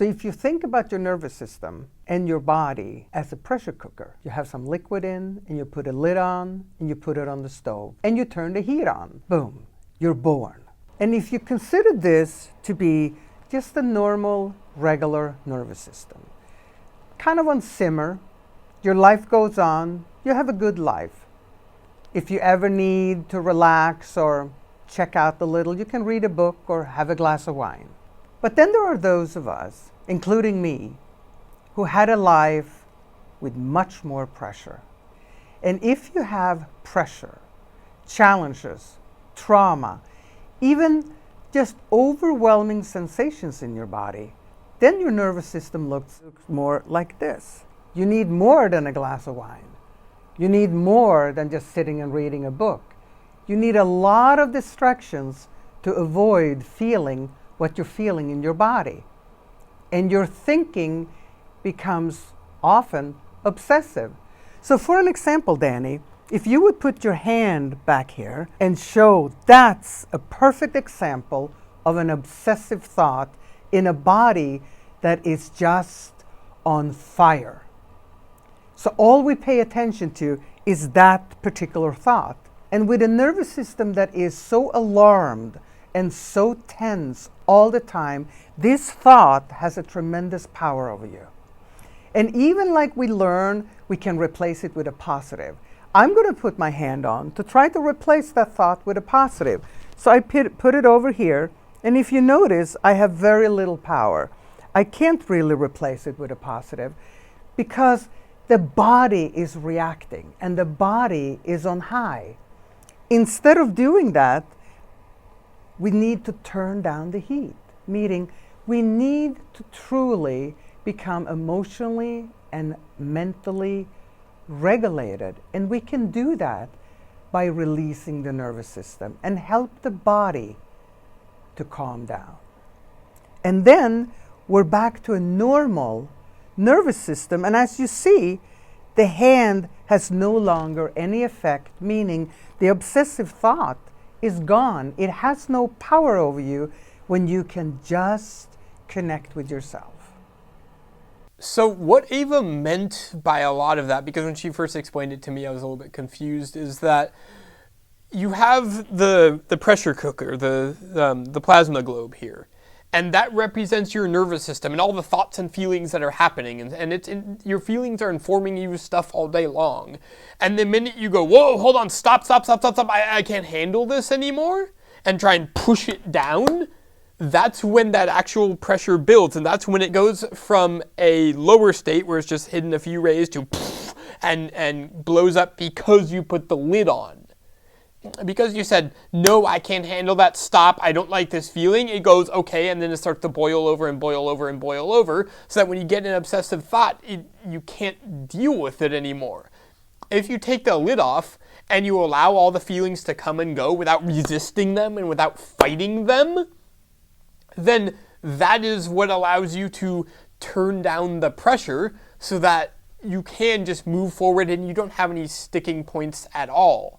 So if you think about your nervous system and your body as a pressure cooker, you have some liquid in and you put a lid on and you put it on the stove and you turn the heat on. Boom, you're born. And if you consider this to be just a normal, regular nervous system, kind of on simmer, your life goes on, you have a good life. If you ever need to relax or check out a little, you can read a book or have a glass of wine. But then there are those of us, including me, who had a life with much more pressure. And if you have pressure, challenges, trauma, even just overwhelming sensations in your body, then your nervous system looks more like this. You need more than a glass of wine. You need more than just sitting and reading a book. You need a lot of distractions to avoid feeling what you're feeling in your body. And your thinking becomes often obsessive. So for an example, Danny, if you would put your hand back here and show that's a perfect example of an obsessive thought in a body that is just on fire. So all we pay attention to is that particular thought. And with a nervous system that is so alarmed and so tense all the time, this thought has a tremendous power over you. And even like we learn, we can replace it with a positive. I'm going to put my hand on to try to replace that thought with a positive. So I put it over here, and if you notice, I have very little power. I can't really replace it with a positive because the body is reacting and the body is on high. Instead of doing that, we need to turn down the heat, meaning we need to truly become emotionally and mentally regulated. And we can do that by releasing the nervous system and help the body to calm down. And then we're back to a normal nervous system. And as you see, the hand has no longer any effect, meaning the obsessive thought is gone. It has no power over you when you can just connect with yourself. So what Ava meant by a lot of that, because when she first explained it to me, I was a little bit confused, is that you have the pressure cooker, the plasma globe here, and that represents your nervous system and all the thoughts and feelings that are happening, and your feelings are informing you stuff all day long. And the minute you go, whoa, hold on, stop, I can't handle this anymore, and try and push it down, that's when that actual pressure builds, and that's when it goes from a lower state where it's just hidden a few rays to and blows up because you put the lid on. Because you said, no, I can't handle that, stop, I don't like this feeling, it goes, okay, and then it starts to boil over and boil over and boil over, so that when you get an obsessive thought, you can't deal with it anymore. If you take the lid off and you allow all the feelings to come and go without resisting them and without fighting them, then that is what allows you to turn down the pressure so that you can just move forward and you don't have any sticking points at all.